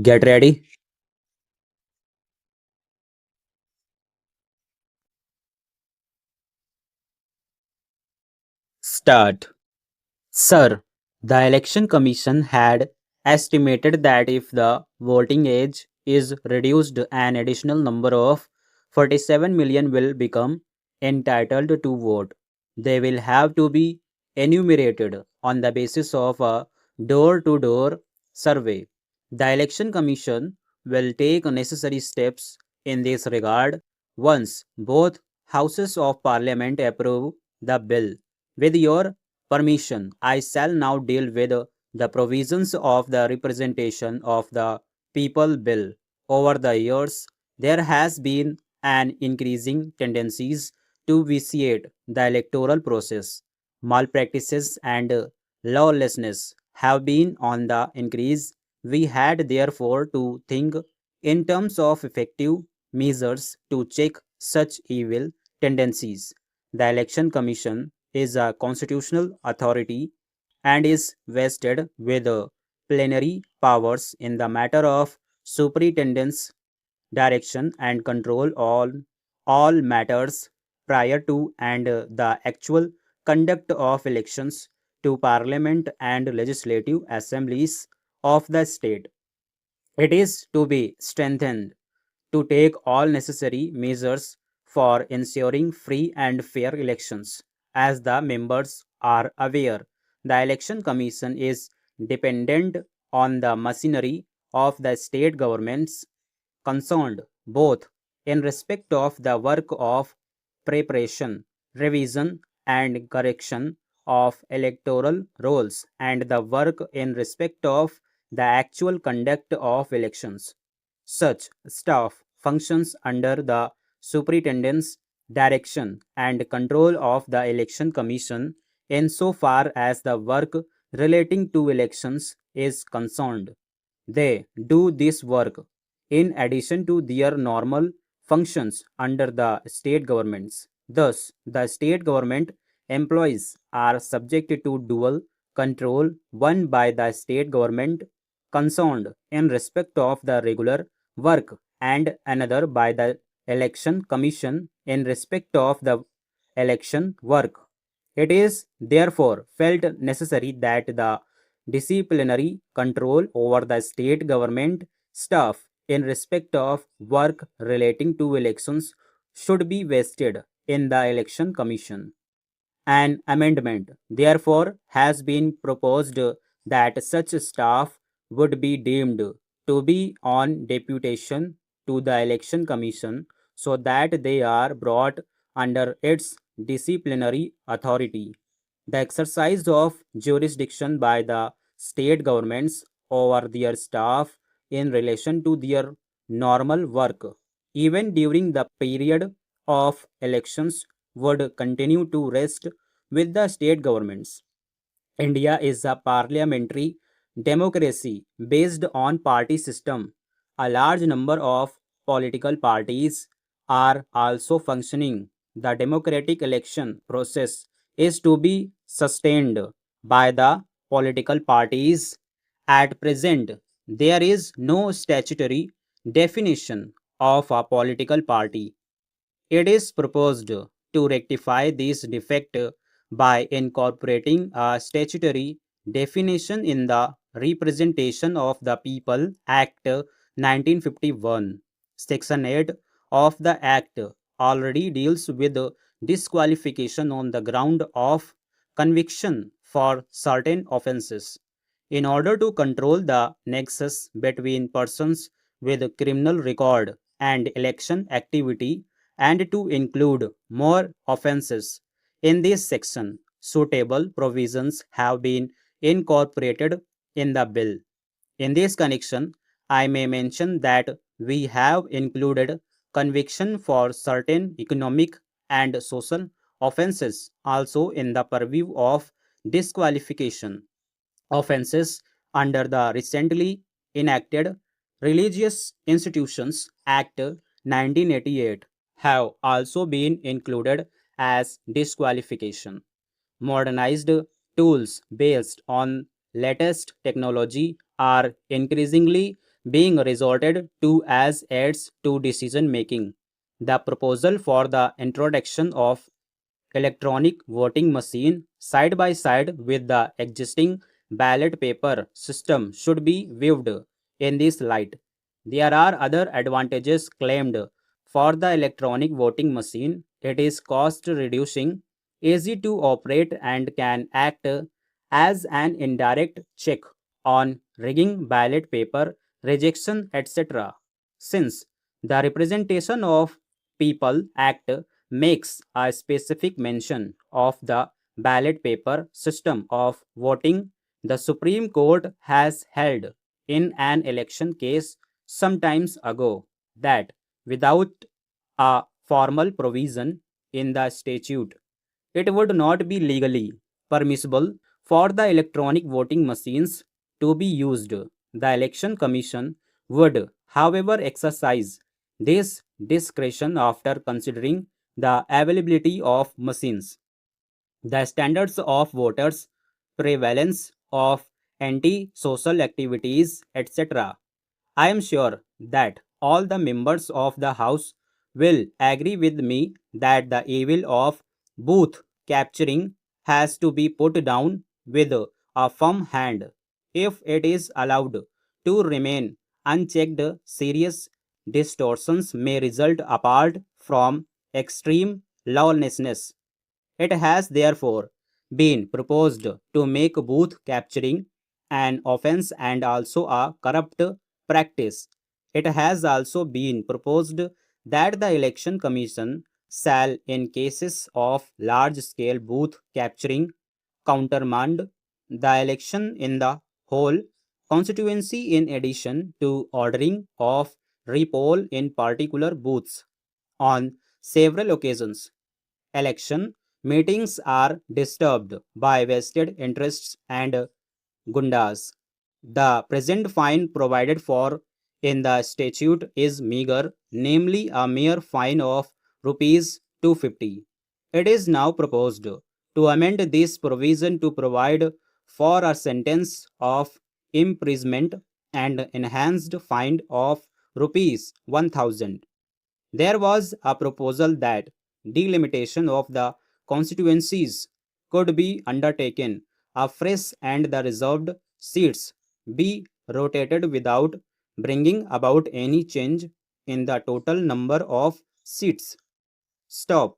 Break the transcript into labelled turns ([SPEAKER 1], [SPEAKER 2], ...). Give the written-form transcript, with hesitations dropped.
[SPEAKER 1] Get ready. Start. Sir, the Election Commission had estimated that if the voting age is reduced, an additional number of 47 million will become entitled to vote. They will have to be enumerated on the basis of a door to door survey. The Election Commission will take necessary steps in this regard once both houses of parliament approve the bill. With your permission, I shall now deal with the provisions of the Representation of the People Bill. Over the years, there has been an increasing tendencies to vitiate the electoral process. Malpractices and lawlessness have been on the increase. We had therefore to think in terms of effective measures to check such evil tendencies. The Election Commission is a constitutional authority and is vested with plenary powers in the matter of superintendence, direction, and control on all matters prior to and the actual conduct of elections to parliament and legislative assemblies of the state. It is to be strengthened to take all necessary measures for ensuring free and fair elections. As the members are aware, the Election Commission is dependent on the machinery of the state governments concerned, both in respect of the work of preparation, revision, and correction of electoral rolls and the work in respect of the actual conduct of elections. Such staff functions under the superintendent's direction and control of the Election Commission insofar as the work relating to elections is concerned. They do this work in addition to their normal functions under the state governments. Thus, the state government employees are subjected to dual control, one by the state government concerned in respect of the regular work and another by the election commission in respect of the election work. It is therefore felt necessary that the disciplinary control over the state government staff in respect of work relating to elections should be vested in the election commission. An amendment, therefore, has been proposed that such staff would be deemed to be on deputation to the Election Commission so that they are brought under its disciplinary authority. The exercise of jurisdiction by the state governments over their staff in relation to their normal work, even during the period of elections, would continue to rest with the state governments. India is a parliamentary democracy based on party system. A large number of political parties are also functioning. The democratic election process is to be sustained by the political parties. At present, there is no statutory definition of a political party. It is proposed to rectify this defect by incorporating a statutory definition in the Representation of the People Act 1951. Section 8 of the Act already deals with disqualification on the ground of conviction for certain offences. In order to control the nexus between persons with criminal record and election activity, and to include more offences in this section, suitable provisions have been incorporated in the bill. In this connection, I may mention that we have included conviction for certain economic and social offences also in the purview of disqualification. Offences under the recently enacted Religious Institutions Act 1988 have also been included as disqualification. Modernized tools based on latest technology are increasingly being resorted to as aids to decision making. The proposal for the introduction of electronic voting machine side by side with the existing ballot paper system should be viewed in this light. There are other advantages claimed for the electronic voting machine. It is cost reducing, easy to operate, and can act as an indirect check on rigging ballot paper rejection, etc. Since the Representation of People Act makes a specific mention of the ballot paper system of voting, the Supreme Court has held in an election case some times ago that without a formal provision in the statute, it would not be legally permissible for the electronic voting machines to be used. The Election Commission would, however, exercise this discretion after considering the availability of machines, the standards of voters, prevalence of anti-social activities, etc. I am sure that all the members of the House will agree with me that the evil of booth capturing has to be put down with a firm hand. If it is allowed to remain unchecked, serious distortions may result apart from extreme lawlessness. It has therefore been proposed to make booth capturing an offense and also a corrupt practice. It has also been proposed that the Election Commission shall, in cases of large scale booth capturing, countermand the election in the whole constituency in addition to ordering of repoll in particular booths. On several occasions, election meetings are disturbed by vested interests and gundas. The present fine provided for in the statute is meager, namely a mere fine of rupees 250. It is now proposed to amend this provision to provide for a sentence of imprisonment and enhanced fine of rupees 1000. There was a proposal that delimitation of the constituencies could be undertaken afresh and the reserved seats be rotated without bringing about any change in the total number of seats. Stop.